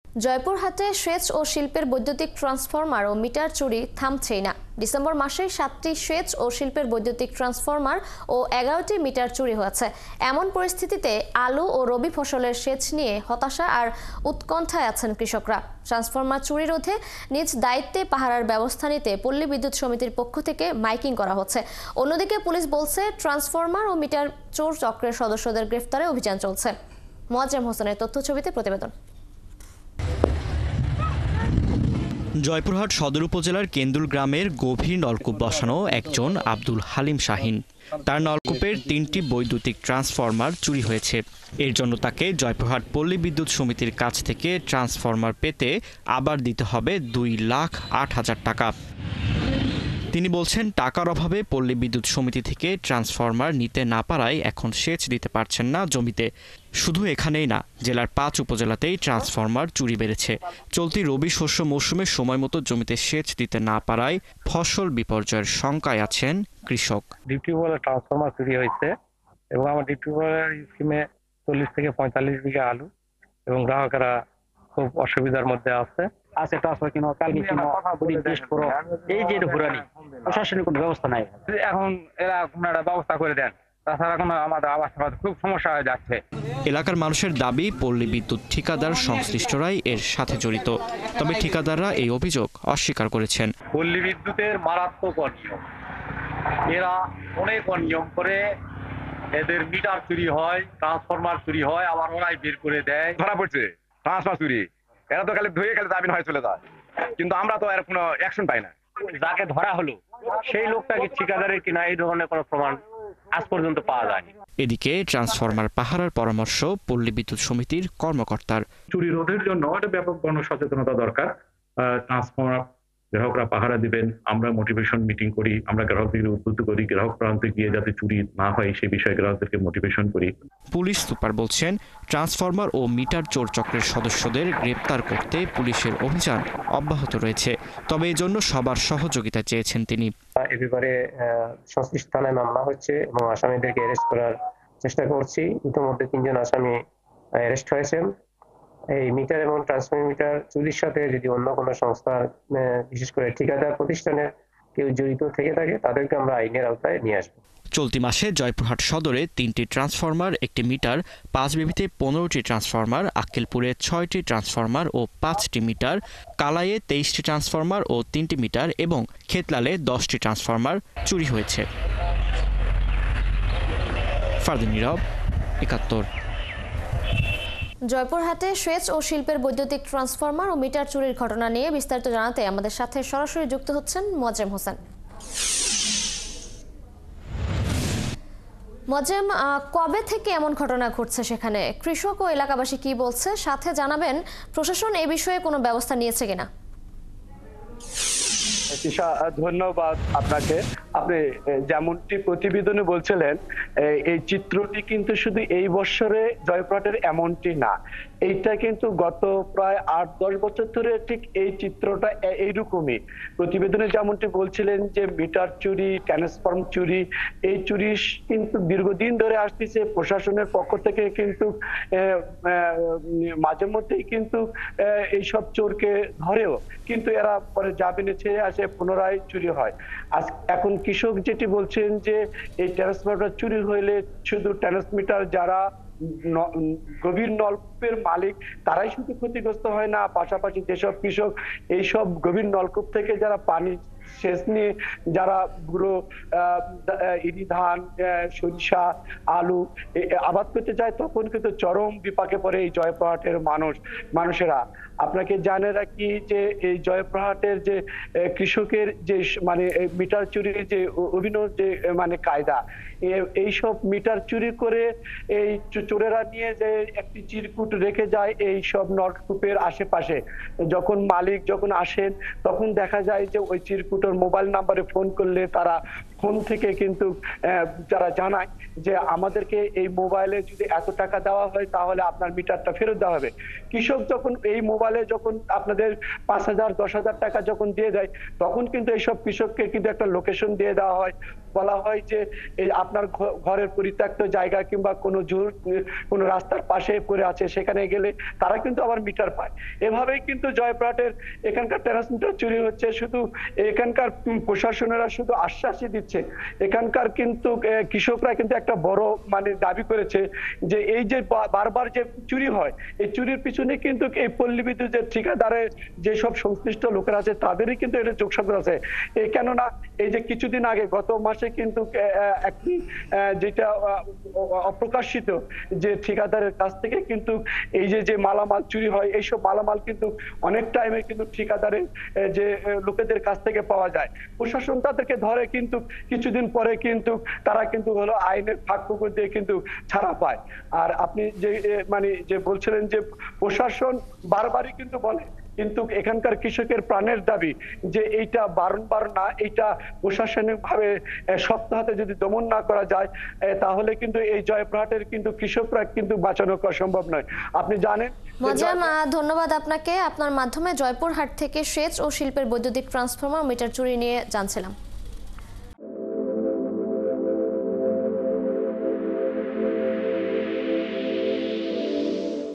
জয়পুরহাটে সেচ ও শিল্পের বৈদ্যুতিক ট্রান্সফরমার ও মিটার চুরি থামছেই না। ডিসেম্বর মাসে 7টি সেচ ও শিল্পের বৈদ্যুতিক ট্রান্সফরমার ও 11টি মিটার চুরি হয়েছে। এমন পরিস্থিতিতে আলু ও রবি ফসলের সেচ নিয়ে হতাশা আর উৎকণ্ঠায় আছেন কৃষকরা। ট্রান্সফরমার চুরি রোধে নিজ দায়িত্বে পাহারার ব্যবস্থা নিতে পল্লী বিদ্যুৎ সমিতির পক্ষ থেকে মাইকিং করা হচ্ছে। অন্যদিকে পুলিশ বলছে ট্রান্সফরমার ও মিটার চোর চক্রের সদস্যদের গ্রেফতারে অভিযান চলছে। মোয়াজ্জেম হোসেনের তথ্যছবিতে প্রতিবেদন। জয়পুরহাট সদর উপজেলার কেন্দুল গ্রামের গভীর নলকূপ বসানো একজন আব্দুল হালিম শাহিন। তার নলকূপের 3টি বৈদ্যুতিক ট্রান্সফরমার চুরি হয়েছে। এর জন্য তাকে জয়পুরহাট পল্লী বিদ্যুৎ সমিতির কাছ থেকে ট্রান্সফরমার পেতে আবার দিতে হবে 2,08,000 টাকা। তিনি বলছেন, টাকার অভাবে পল্লী বিদ্যুৎ সমিতি থেকে ট্রান্সফরমার নিতে না পারায় এখন সেচ দিতে পারছেন না জমিতে। শুধু এখানেই না, জেলার 5 উপজেলাতেই ট্রান্সফরমার চুরি বেড়েছে। চলতি রবি শস্য মৌসুমে সময় মতো জমিতে সেচ দিতে না পারায় ফসল বিপর্যয়ের শঙ্কায় আছেন কৃষক। ডিপটি বলে ট্রান্সফরমার চুরি হয়েছে এবং আমার ডিপটি বলের স্কিমে 40 থেকে 45 বিঘা আলু এবং গ্রাহকেরা খুব অসুবিধার মধ্যে আছে। ট্রান্সফার কিনো কালকে কিনো নির্দেশ করো, এই যে ঘুরানি প্রশাসনিক কোনো ব্যবস্থা নাই। এখন এরা কোনো একটা ব্যবস্থা করে দেন, তাছাড়া কোনো আমাদের আবাস খুব সমস্যা হয়ে যাচ্ছে। এলাকার মানুষের দাবি, পল্লী বিদ্যুৎ ঠিকাদার সংশ্লিষ্টরাই এর সাথে জড়িত। তবে ঠিকাদাররা এই অভিযোগ অস্বীকার করেছেন। পল্লী বিদ্যুতের মারাত্মক অনিয়ম, এরা অনেক অনিয়ম করে, এদের মিটার চুরি হয়, ট্রান্সফরমার চুরি হয়, আবার ওরাই বের করে দেয়। ধরা পড়ছে ট্রান্সফার চুরি, এরা তো খালি ধুয়ে খালি দাবিন হয়ে চলে যায়, কিন্তু আমরা তো এর কোনো অ্যাকশন পাই না। যাকে ধরা হলো সেই লোকটাকে ঠিকাদারের কিনা এই ধরনের কোনো প্রমাণ আজ পর্যন্ত পাওয়া যায়নি। এদিকে ট্রান্সফরমার পাহারার পরামর্শ পল্লী বিদ্যুৎ সমিতির কর্মকর্তার। চুরি রোধের জন্য একটা ব্যাপক গণসচেতনতা দরকার। ট্রান্সফরমার গ্রাহকরা পাহারা দিবেন, আমরা মোটিভেশন মিটিং করি, আমরা গ্রাহকদের উদ্বুদ্ধ করি গ্রাহক প্রান্তে গিয়ে যাতে চুরি না হয় সেই বিষয়ে গ্রাহকদেরকে মোটিভেশন করি। পুলিশ সুপার বলছেন, ট্রান্সফরমার ও মিটার চোর চক্রের সদস্যদের গ্রেপ্তার করতে পুলিশের অভিযান অব্যাহত রয়েছে। তবে এজন্য সবার সহযোগিতা চেয়েছেন তিনি। এ ব্যাপারে সংশ্লিষ্ট থানায় মামলা হচ্ছে এবং আসামিদেরকে অ্যারেস্ট করার চেষ্টা করছি। ইতিমধ্যে 3 জন আসামি অ্যারেস্ট হয়েছেন। এই মিটার এবং ট্রান্সমিটার চুরির সাথে যদি অন্য কোনো সংস্থা, বিশেষ করে ঠিকাদার প্রতিষ্ঠানের কেউ জড়িত থেকে থাকে, তাদেরকে আমরা আইনের আওতায় নিয়ে আসবো। চলতি মাসে জয়পুরহাট সদরে 3টি ট্রান্সফরমার, 1টি মিটার, 5 বিবিতে 15টি ট্রান্সফরমার, আক্কেলপুরে 6টি ট্রান্সফরমার ও 5টি মিটার, কালাইয়ে 23টি ট্রান্সফরমার ও 3টি মিটার এবং খেতলালে 10টি ট্রান্সফরমার চুরি হয়েছে। ফারদিন নীরব, 71। জয়পুরহাটে সেচ ও শিল্পের বৈদ্যুতিক ট্রান্সফরমার ও মিটার চুরির ঘটনা নিয়ে বিস্তারিত জানাতে আমাদের সাথে সরাসরি যুক্ত হচ্ছেন মোয়াজ্জেম হোসেন। মোয়াজ্জেম, কবে থেকে এমন ঘটনা ঘটছে সেখানে? কৃষক ও এলাকাবাসী কি বলছে? সাথে জানাবেন প্রশাসন এ বিষয়ে কোনো ব্যবস্থা নিয়েছে কিনা? ধন্যবাদ আপনাকে। আপনি যেমনটি প্রতিবেদনে বলছিলেন, এই চিত্রটি কিন্তু শুধু এই বছরে জয়পুরহাটের এমনটি না, এইটা কিন্তু গত প্রায় 8-10 বছর ধরে ঠিক এই চিত্রটা এইরকমই। প্রতিবেদনে যেমনটি বলছিলেন যে মিটার চুরি, ট্রান্সফর্ম চুরি, এই চুরি কিন্তু দীর্ঘদিন ধরে আসতেছে। প্রশাসনের পক্ষ থেকে কিন্তু মাঝে মধ্যেই কিন্তু এইসব চোরকে ধরেও, কিন্তু এরা পরে জামিনে ছেড়ে আসে, পুনরায় চুরি হয়। এখন কৃষক যেটি বলছেন যে এই ট্রান্সমিটার চুরি হইলে শুধু ট্রান্সমিটার যারা গভীর নলকূপের মালিক তারাই শুধু ক্ষতিগ্রস্ত হয় না, পাশাপাশি যেসব কৃষক এইসব গভীর নলকূপ থেকে যারা পানি সেচ নিয়ে যারা গুঁড়ো ইরি ধান, সরিষা, আলু আবাদ করতে যায়, তখন কিন্তু চরম বিপাকে পড়ে এই জয়পুরহাটের মানুষেরা। আপনাকে জানে রাখি যে এই জয়পুরহাটের যে কৃষকের যে মানে মিটার চুরির যে অভিনব যে মানে কায়দা, এইসব মিটার চুরি করে এই চোরেরা নিয়ে যে একটি চিরকুট রেখে যায় এই সব নলকূপের আশেপাশে। যখন মালিক আসেন তখন দেখা যায় যে ওই চিরকুটের মোবাইল নাম্বারে ফোন করলে তারা ফোন থেকে কিন্তু যারা জানায় যে আমাদেরকে এই মোবাইলে যদি এত টাকা দেওয়া হয় তাহলে আপনার মিটারটা ফেরত দেওয়া হবে। কৃষক যখন এই মোবাইলে যখন আপনাদের 5,000 10,000 টাকা যখন দিয়ে দেয় তখন কিন্তু এইসব কৃষককে কিন্তু একটা লোকেশন দিয়ে দেওয়া হয়, বলা হয় যে এই আপনার ঘরের পরিত্যক্ত জায়গা কিংবা কোনো রাস্তার পাশে পড়ে আছে সেখানে গেলে তারা কিন্তু আবার মিটার পায়। এভাবেই কিন্তু জয়পুরহাটের এখানকার ট্রান্সমিটার চুরি হচ্ছে। শুধু এখানকার প্রশাসনেরা শুধু আশ্বাসই দিচ্ছে, এখানকার কিন্তু কৃষকরা কিন্তু একটা বড় মানে দাবি করেছে যে এই যে বারবার যে চুরি হয় এই চুরির পিছনে কিন্তু এই পল্লী বিদ্যুতের ঠিকাদারের যেসব সংশ্লিষ্ট লোকেরা আছে তাদেরই কিন্তু এটা যোগসাজশ আছে। কেননা এই যে কিছুদিন আগে গত মাসে কিন্তু একটি যেটা অপ্রকাশিত যে ঠিকাদারের কাছ থেকে কিন্তু এই যে মালামাল চুরি হয় এইসব মালামাল কিন্তু অনেক টাইমে কিন্তু ঠিকাদারের যে লোকেদের কাছ থেকে পাওয়া যায়। প্রশাসন তাদেরকে ধরে কিন্তু কিছুদিন পরে কিন্তু তারা কিন্তু হলো আইনের ফাঁকফোকর দিয়ে কিন্তু ছাড়া পায়। আর আপনি যে মানে যে বলছিলেন যে প্রশাসন বারবারই কিন্তু বলে, কিন্তু এখানকার কৃষকের প্রাণের দাবি যে এইটা বারংবার না, এইটা প্রশাসনিক ভাবে শক্ত হাতে যদি দমন না করা যায় তাহলে কিন্তু এই জয়পুরহাটের কিন্তু কৃষকরা কিন্তু বাঁচানো করা সম্ভব নয়। আপনি জানেন মোজাম, ধন্যবাদ আপনাকে। আপনার মাধ্যমে জয়পুরহাট থেকে সেচ ও শিল্পের বৈদ্যুতিক ট্রান্সফরমার মিটার চুরি নিয়ে জানছিলাম।